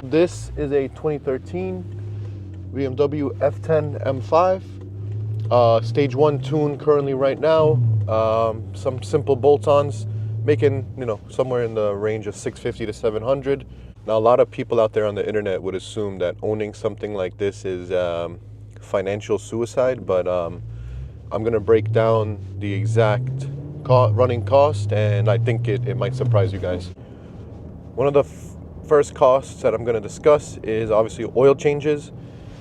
This is a 2013 BMW F10 M5. Stage 1 tune currently right now. Some simple bolt-ons, making, somewhere in the range of 650 to 700. Now, a lot of people out there on the internet would assume that owning something like this is financial suicide, but I'm gonna break down the exact running cost, and I think it might surprise you guys. One of the first costs that I'm gonna discuss is obviously oil changes.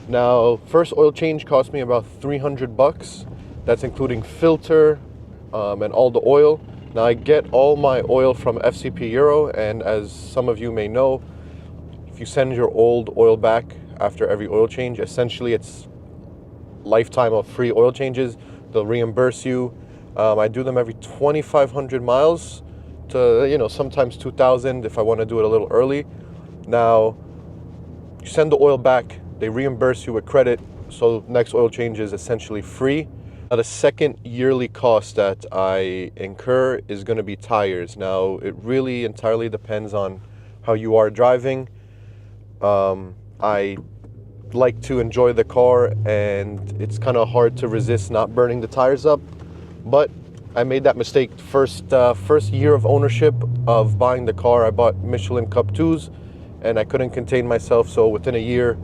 Now, first oil change cost me about 300 bucks. That's including filter and all the oil. Now, I get all my oil from FCP Euro, and as some of you may know, if you send your old oil back after every oil change, essentially it's lifetime of free oil changes. They'll reimburse you. I do them every 2,500 miles to, sometimes 2,000 if I want to do it a little early. Now, you send the oil back, they reimburse you with credit, so next oil change is essentially free. Now, the second yearly cost that I incur is going to be tires. Now, it really entirely depends on how you are driving. I like to enjoy the car, and it's kind of hard to resist not burning the tires up, but I made that mistake first year of ownership of buying the car. I bought Michelin Cup 2s, and I couldn't contain myself, so within a year,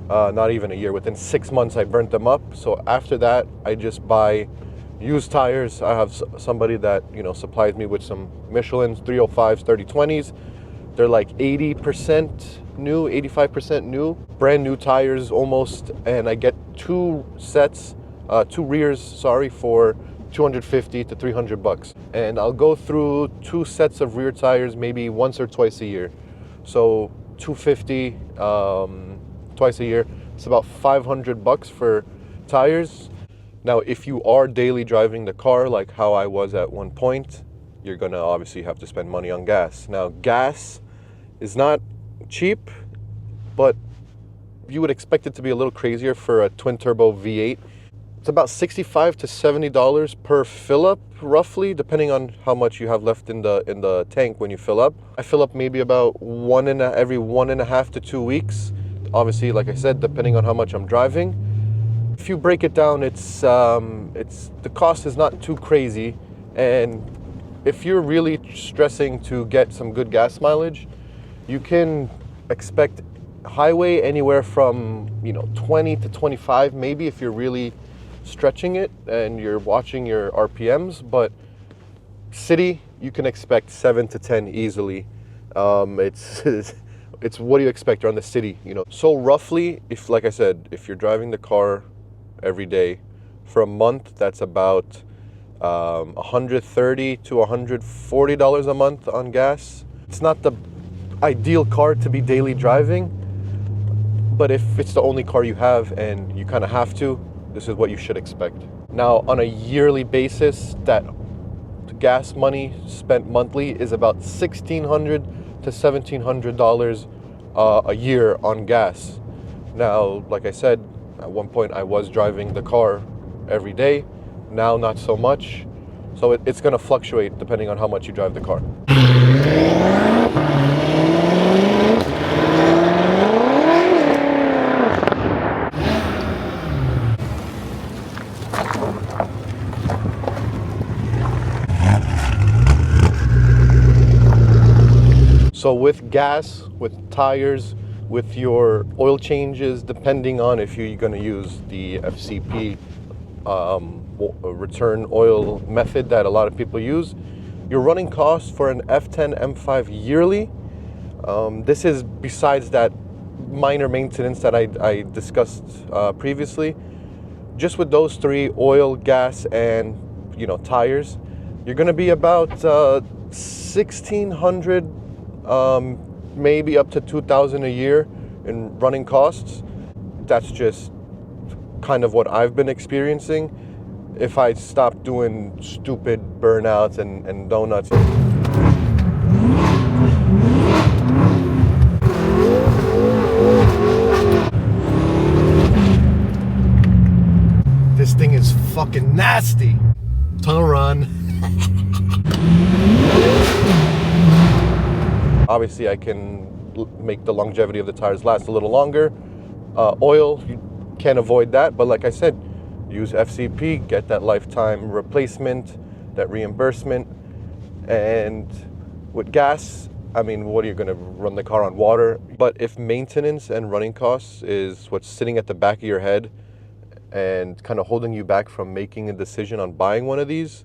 not even a year, within 6 months I burnt them up. So after that, I just buy used tires. I have somebody that supplies me with some Michelin's 305s 3020s. They're like 80% new, 85% new, brand new tires almost, and I get two rears for 250 to 300 bucks. And I'll go through 2 sets of rear tires maybe once or twice a year. So 250 twice a year. It's about 500 bucks for tires. Now, if you are daily driving the car like how I was at one point, you're gonna obviously have to spend money on gas. Now, gas is not cheap, but you would expect it to be a little crazier for a twin turbo V8. It's about $65 to $70 per fill up, roughly, depending on how much you have left in the tank when you fill up. I fill up maybe about every 1.5 to 2 weeks. Obviously, like I said, depending on how much I'm driving. If you break it down, the cost is not too crazy, and if you're really stressing to get some good gas mileage, you can expect highway anywhere from 20 to 25, maybe if you're really stretching it and you're watching your RPMs. But city, you can expect 7 to 10 easily. It's what do you expect? You're on the city, So roughly, like I said, if you're driving the car every day for a month, that's about $130 to $140 a month on gas. It's not the ideal car to be daily driving, but if it's the only car you have and you kind of have to, this is what you should expect. Now, on a yearly basis, that gas money spent monthly is about $1,600 to $1,700 a year on gas. Now, like I said, at one point I was driving the car every day. Now, not so much. So it's going to fluctuate depending on how much you drive the car. So with gas, with tires, with your oil changes, depending on if you're going to use the FCP return oil method that a lot of people use, your running costs for an F10 M5 yearly, this is besides that minor maintenance that I discussed previously. Just with those 3, oil, gas, and tires, you're going to be about $1,600, maybe up to $2,000 a year in running costs. That's just kind of what I've been experiencing. If I stop doing stupid burnouts and donuts. This thing is fucking nasty. Tunnel run. Obviously, I can make the longevity of the tires last a little longer. Oil, you can't avoid that, but like I said, use FCP, get that lifetime replacement, that reimbursement. And with gas, I mean, what are you going to run the car on water? But if maintenance and running costs is what's sitting at the back of your head and kind of holding you back from making a decision on buying one of these,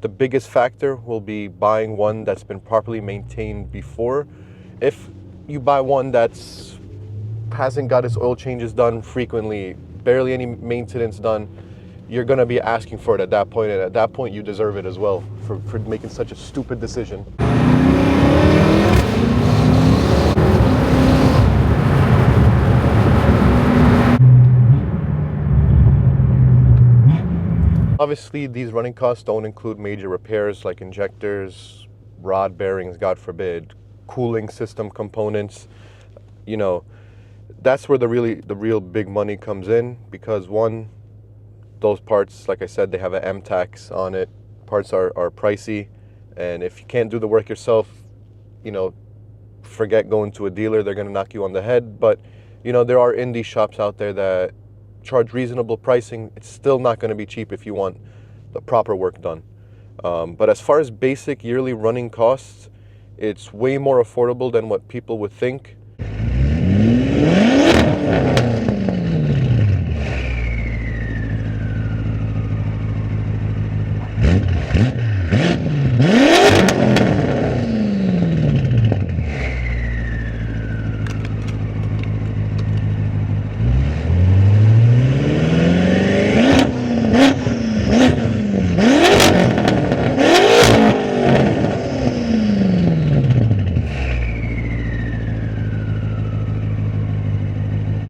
the biggest factor will be buying one that's been properly maintained before. If you buy one that's hasn't got its oil changes done frequently, barely any maintenance done, you're going to be asking for it at that point, and at that point you deserve it as well for making such a stupid decision. Obviously, these running costs don't include major repairs like injectors, rod bearings, God forbid, cooling system components. You know, that's where the real big money comes in, because one, those parts, like I said, they have an M tax on it. Parts are pricey, and if you can't do the work yourself, you know, forget going to a dealer. They're going to knock you on the head. But, you know, there are indie shops out there that charge reasonable pricing. It's still not going to be cheap if you want the proper work done. But as far as basic yearly running costs, it's way more affordable than what people would think.